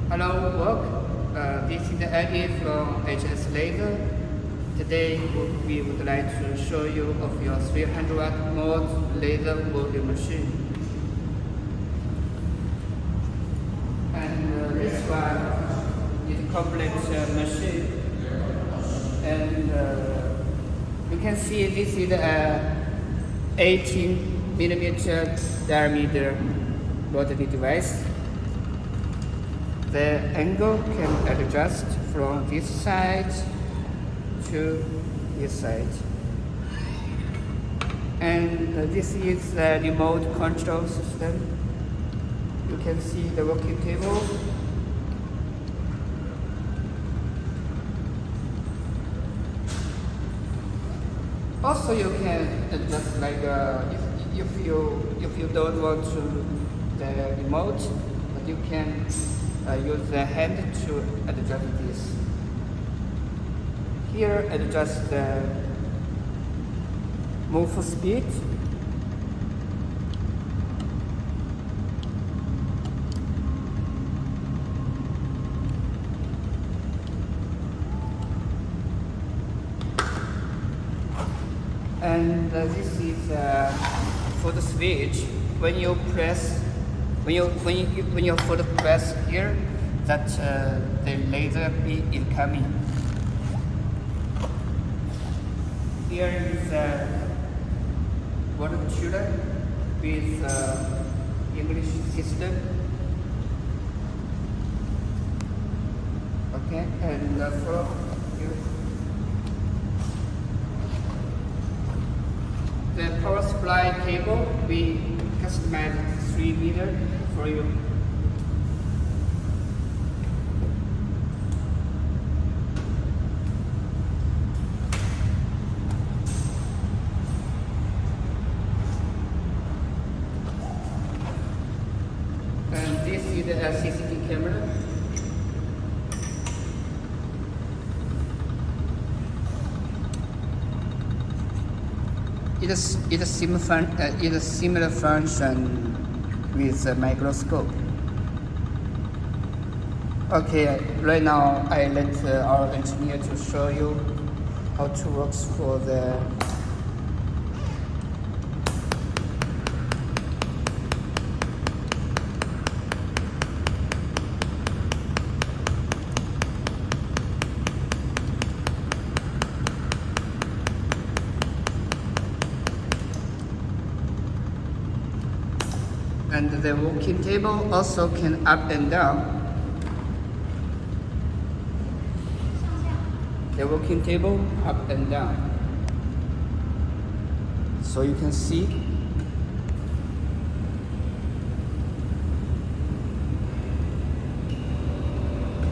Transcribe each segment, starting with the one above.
Hello, work. This is Eddie from HS Laser. Today we would like to show you of your 300 watt mode laser welding machine. And this one is a complete machine. And you can see this is a 18 millimeter diameter rotary device. The angle can adjust from this side to this side. And this is the remote control system. You can see the working table. Also, you can adjust like if you don't want to the remote, but you can use the hand to adjust this. Here, adjust the move speed. And this is for the switch. When you press, when you foot press here, that the laser beam is coming. Here is a water tuner with English system. Okay, and for here. The power supply cable, we customized 3 meter for you. And this is the CCTV camera. It is a similar function with a microscope. Okay, right now I let our engineer to show you how to work for the and the working table also can up and down. The working table up and down. So you can see.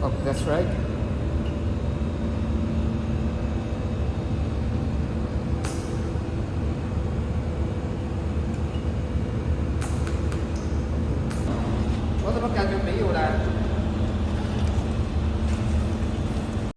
Oh, that's right. Có cái bắp canh chuẩn bị vô đây.